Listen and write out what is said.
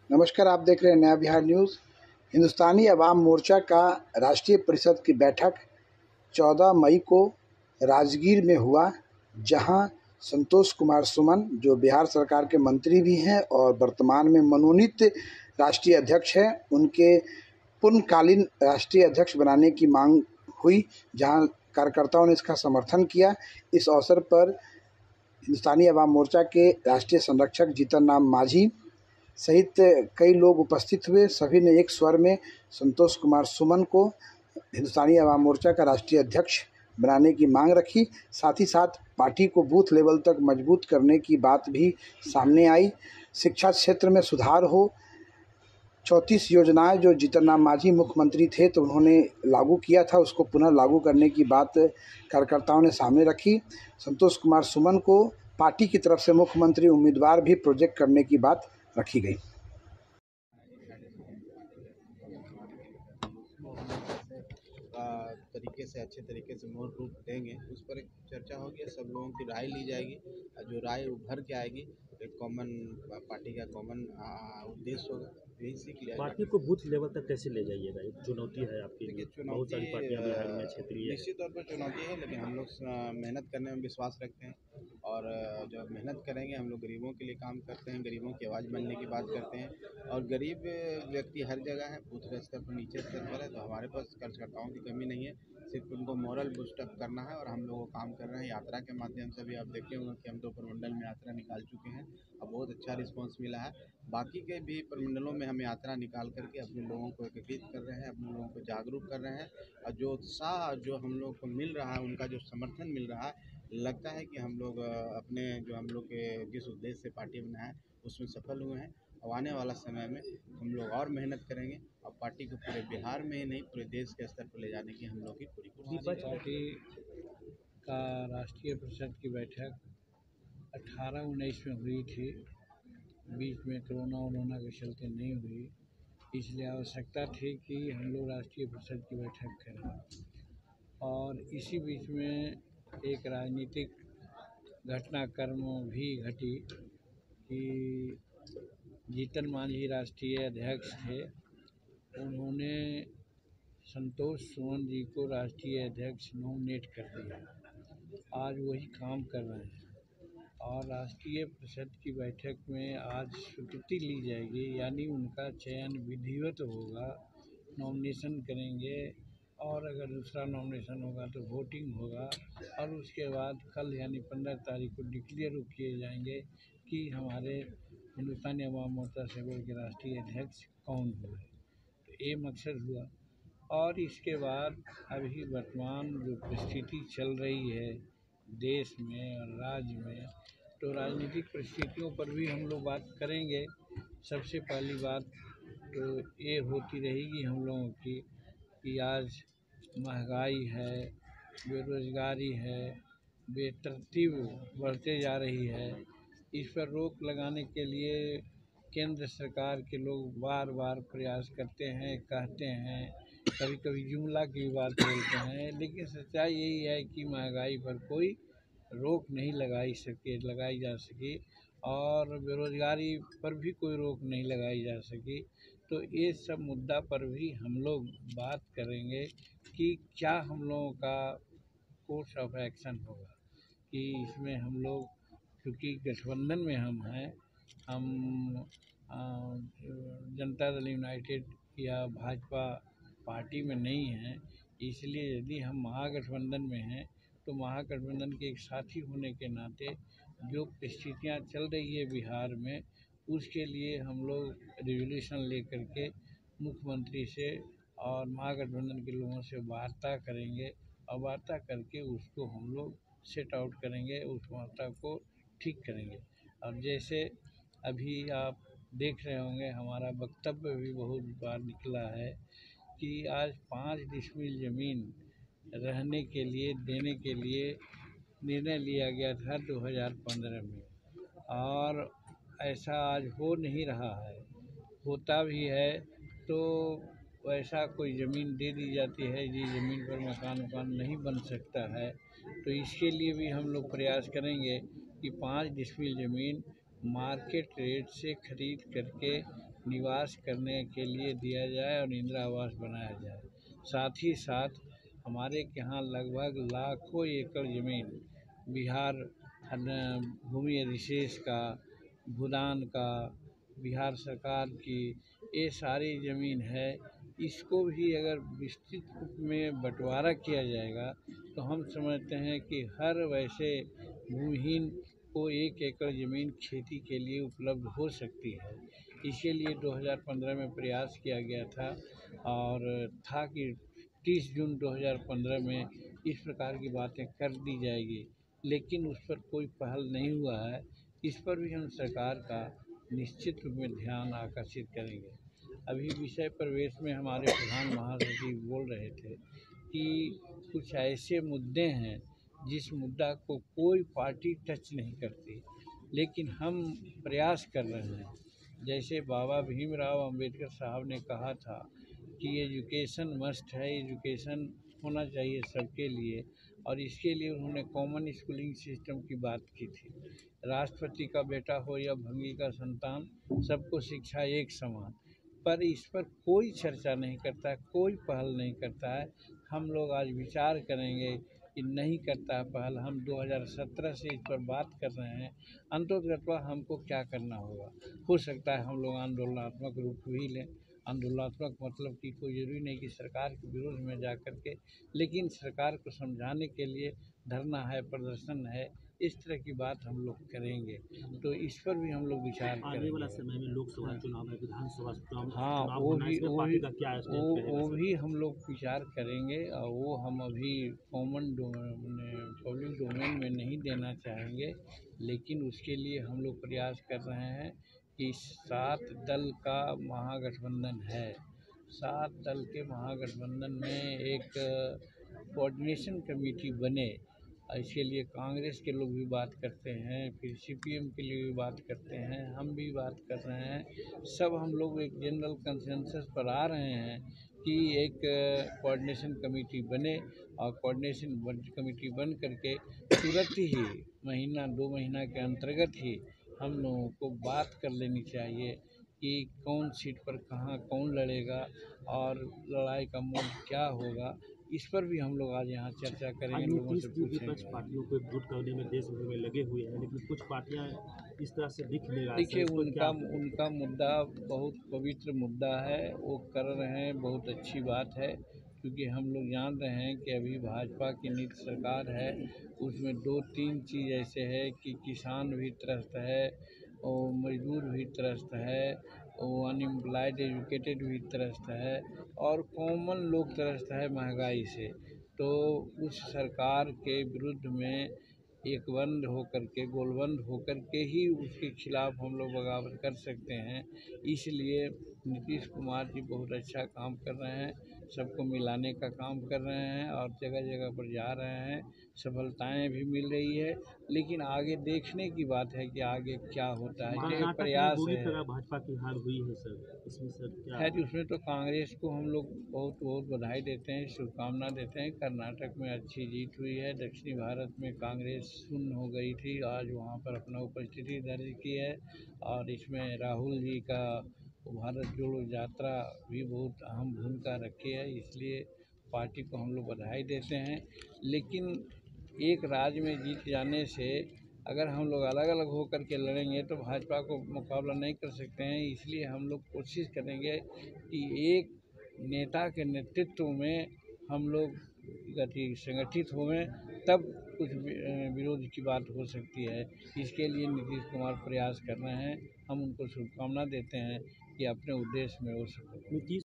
नमस्कार, आप देख रहे हैं नया बिहार न्यूज़। हिंदुस्तानी अवाम मोर्चा का राष्ट्रीय परिषद की बैठक 14 मई को राजगीर में हुआ, जहां संतोष कुमार सुमन, जो बिहार सरकार के मंत्री भी हैं और वर्तमान में मनोनीत राष्ट्रीय अध्यक्ष हैं, उनके पूर्णकालीन राष्ट्रीय अध्यक्ष बनाने की मांग हुई, जहां कार्यकर्ताओं ने इसका समर्थन किया। इस अवसर पर हिंदुस्तानी अवाम मोर्चा के राष्ट्रीय संरक्षक जीतन राम मांझी सहित कई लोग उपस्थित हुए। सभी ने एक स्वर में संतोष कुमार सुमन को हिंदुस्तानी अवाम मोर्चा का राष्ट्रीय अध्यक्ष बनाने की मांग रखी। साथ ही साथ पार्टी को बूथ लेवल तक मजबूत करने की बात भी सामने आई। शिक्षा क्षेत्र में सुधार हो, 34 योजनाएं जो जीतन राम मांझी मुख्यमंत्री थे तो उन्होंने लागू किया था, उसको पुनः लागू करने की बात कार्यकर्ताओं ने सामने रखी। संतोष कुमार सुमन को पार्टी की तरफ से मुख्यमंत्री उम्मीदवार भी प्रोजेक्ट करने की बात रखी गई। तरीके से अच्छे तरीके से मूल रूप देंगे, उस पर एक चर्चा होगी, सब लोगों की राय ली जाएगी। जो राय उभर के आएगी एक कॉमन पार्टी का कॉमन उद्देश्य होगा, यही सीख लिया। पार्टी को बूथ लेवल तक कैसे ले जाइएगा, एक चुनौती है आपकी। बहुत सारी पार्टियां बिहार में क्षेत्रीय निश्चित तौर पर चुनौती है, लेकिन हम लोग मेहनत करने में विश्वास रखते हैं और जब मेहनत करेंगे, हम लोग गरीबों के लिए काम करते हैं, गरीबों की आवाज़ बनने की बात करते हैं और गरीब व्यक्ति हर जगह है, बूथ स्तर पर नीचे स्तर पर है, तो हमारे पास कार्यकर्ताओं की कमी नहीं है। सिर्फ उनको मॉरल बूस्टअप करना है और हम लोग काम कर रहे हैं। यात्रा के माध्यम से भी आप देखे होंगे कि हम तो प्रमंडल में यात्रा निकाल चुके हैं और बहुत अच्छा रिस्पांस मिला है। बाकी के भी प्रमंडलों में हम यात्रा निकाल करके अपने लोगों को एकत्रित कर रहे हैं, अपने लोगों को जागरूक कर रहे हैं और जो उत्साह जो हम लोग को मिल रहा है, उनका जो समर्थन मिल रहा है, लगता है कि हम लोग अपने जो हम लोग के जिस उद्देश्य से पार्टी बनाया है उसमें सफल हुए हैं। अब आने वाला समय में हम लोग और मेहनत करेंगे और पार्टी को पूरे बिहार में ही नहीं, पूरे देश के स्तर पर ले जाने की हम लोग की पूरी कोशिश। पार्टी का राष्ट्रीय परिषद की बैठक 18-19 में हुई थी, बीच में कोरोना के चलते नहीं हुई, इसलिए आवश्यकता थी कि हम लोग राष्ट्रीय परिषद की बैठक करें। और इसी बीच में एक राजनीतिक घटनाक्रम भी घटी कि जीतन मांझी राष्ट्रीय अध्यक्ष थे, उन्होंने संतोष सुमन जी को राष्ट्रीय अध्यक्ष नॉमिनेट कर दिया। आज वही काम कर रहे हैं और राष्ट्रीय परिषद की बैठक में आज स्वीकृति ली जाएगी, यानी उनका चयन विधिवत होगा, नॉमिनेशन करेंगे और अगर दूसरा नॉमिनेशन होगा तो वोटिंग होगा और उसके बाद कल यानी 15 तारीख को डिक्लेयर किए जाएंगे कि हमारे हिंदुस्तानी अवाम मोर्चा सेवल के राष्ट्रीय अध्यक्ष कौन हुए। तो ये मकसद हुआ। और इसके बाद अभी वर्तमान जो परिस्थिति चल रही है देश में और राज्य में, तो राजनीतिक परिस्थितियों पर भी हम लोग बात करेंगे। सबसे पहली बात तो ये होती रहेगी हम लोगों की कि आज महंगाई है, बेरोज़गारी है, बेतरतीब बढ़ते जा रही है। इस पर रोक लगाने के लिए केंद्र सरकार के लोग बार बार प्रयास करते हैं, कहते हैं, कभी कभी जुमला की बात बोलते हैं, लेकिन सच्चाई यही है कि महंगाई पर कोई रोक नहीं लगाई जा सकी और बेरोज़गारी पर भी कोई रोक नहीं लगाई जा सकी। तो ये सब मुद्दा पर भी हम लोग बात करेंगे कि क्या हम लोगों का कोर्स ऑफ एक्शन होगा, कि इसमें हम लोग क्योंकि गठबंधन में हम हैं, हम जनता दल यूनाइटेड या भाजपा पार्टी में नहीं हैं, इसलिए यदि हम महागठबंधन में हैं तो महागठबंधन के एक साथी होने के नाते जो परिस्थितियाँ चल रही है बिहार में, उसके लिए हम लोग रिजोल्यूशन लेकर के मुख्यमंत्री से और महागठबंधन के लोगों से वार्ता करेंगे और वार्ता करके उसको हम लोग सेट आउट करेंगे, उस वार्ता को ठीक करेंगे। और जैसे अभी आप देख रहे होंगे हमारा वक्तव्य भी बहुत बार निकला है कि आज 5 डिसमिल ज़मीन रहने के लिए देने के लिए निर्णय लिया गया था 2015 में और ऐसा आज हो नहीं रहा है। होता भी है तो वैसा कोई ज़मीन दे दी जाती है जिस ज़मीन पर मकान नहीं बन सकता है। तो इसके लिए भी हम लोग प्रयास करेंगे कि 5 डिसमिल ज़मीन मार्केट रेट से ख़रीद करके निवास करने के लिए दिया जाए और इंदिरा आवास बनाया जाए। साथ ही साथ हमारे यहाँ लगभग लाखों एकड़ ज़मीन बिहार भूमि अधिशेष का, भूदान का, बिहार सरकार की, ये सारी ज़मीन है। इसको भी अगर विस्तृत रूप में बंटवारा किया जाएगा तो हम समझते हैं कि हर वैसे भूमिहीन को 1 एकड़ ज़मीन खेती के लिए उपलब्ध हो सकती है। इसके लिए 2015 में प्रयास किया गया था और था कि 30 जून 2015 में इस प्रकार की बातें कर दी जाएगी, लेकिन उस पर कोई पहल नहीं हुआ है। इस पर भी हम सरकार का निश्चित रूप में ध्यान आकर्षित करेंगे। अभी विषय प्रवेश में हमारे प्रधान महासचिव बोल रहे थे कि कुछ ऐसे मुद्दे हैं जिस मुद्दा को कोई पार्टी टच नहीं करती, लेकिन हम प्रयास कर रहे हैं। जैसे बाबा भीमराव अंबेडकर साहब ने कहा था कि एजुकेशन मस्ट है, एजुकेशन होना चाहिए सबके लिए, और इसके लिए उन्होंने कॉमन स्कूलिंग सिस्टम की बात की थी। राष्ट्रपति का बेटा हो या भंगी का संतान, सबको शिक्षा एक समान। पर इस पर कोई चर्चा नहीं करता है, कोई पहल नहीं करता है। हम लोग आज विचार करेंगे कि नहीं करता है पहल। हम 2017 से इस पर बात कर रहे हैं। अंततः हमको क्या करना होगा? हो सकता है हम लोग आंदोलनात्मक रूप भी लें। आंदोलनात्मक मतलब कि कोई ज़रूरी नहीं कि सरकार के विरोध में जा कर के, लेकिन सरकार को समझाने के लिए धरना है, प्रदर्शन है, इस तरह की बात हम लोग करेंगे। तो इस पर भी हम लोग विचार करेंगे। आने वाला समय में लोकसभा चुनाव है, विधानसभा चुनाव हाँ, होना है, इसमें पार्टी का क्या स्टेप रहेगा वो सर? भी हम लोग विचार करेंगे, और वो हम अभी पब्लिक डोमेन में नहीं देना चाहेंगे, लेकिन उसके लिए हम लोग प्रयास कर रहे हैं कि 7 दल का महागठबंधन है। 7 दल के महागठबंधन में एक कोऑर्डिनेशन कमेटी बने। इसके लिए कांग्रेस के लोग भी बात करते हैं, फिर सीपीएम के लिए भी बात करते हैं, हम भी बात कर रहे हैं। सब हम लोग एक जनरल कंसेंसस पर आ रहे हैं कि एक कोऑर्डिनेशन कमेटी बने, और कोऑर्डिनेशन कमेटी बन करके तुरंत ही महीना 2 महीना के अंतर्गत ही हम लोगों को बात कर लेनी चाहिए कि कौन सीट पर कहाँ कौन लड़ेगा और लड़ाई का मोड क्या होगा। इस पर भी हम लोग आज यहाँ चर्चा करेंगे, लोगों से विपक्ष पूछेंगे। पार्टियों को एकजुट करने में देश भर में लगे हुए हैं, लेकिन कुछ पार्टियां इस तरह से दिख नहीं रहा है। देखिए, इस पर क्या उनका मुद्दा बहुत पवित्र मुद्दा है, वो कर रहे हैं, बहुत अच्छी बात है। क्योंकि हम लोग जान रहे हैं कि अभी भाजपा की नीति सरकार है, उसमें 2-3 चीज़ ऐसे है कि किसान भी त्रस्त है, और मजदूर भी त्रस्त है, और अनएम्प्लॉयड एजुकेटेड भी त्रस्त है, और कॉमन लोग त्रस्त है महंगाई से। तो उस सरकार के विरुद्ध में एकबंद होकर के, गोलबंद होकर के ही उसके खिलाफ हम लोग बगावत कर सकते हैं। इसलिए नीतीश कुमार जी बहुत अच्छा काम कर रहे हैं, सबको मिलाने का काम कर रहे हैं, और जगह जगह पर जा रहे हैं, सफलताएं भी मिल रही है। लेकिन आगे देखने की बात है कि आगे क्या होता है, ये कर्नाटक में प्रयास बुरी है। तरह भाजपा की हार हुई है सर, इसमें सर क्या? खैर, उसमें तो कांग्रेस को हम लोग बहुत बहुत बधाई देते हैं, शुभकामना देते हैं। कर्नाटक में अच्छी जीत हुई है। दक्षिणी भारत में कांग्रेस शून्य हो गई थी, आज वहाँ पर अपना उपस्थिति दर्ज की है, और इसमें राहुल जी का भारत जोड़ो यात्रा भी बहुत अहम भूमिका रखी है। इसलिए पार्टी को हम लोग बधाई देते हैं। लेकिन एक राज्य में जीत जाने से अगर हम लोग अलग अलग होकर के लड़ेंगे तो भाजपा को मुकाबला नहीं कर सकते हैं। इसलिए हम लोग कोशिश करेंगे कि एक नेता के नेतृत्व में हम लोग संगठित होवें, तब कुछ विरोध की बात हो सकती है। इसके लिए नीतीश कुमार प्रयास कर रहे हैं, हम उनको शुभकामना देते हैं कि अपने उद्देश्य में वो सफल हों।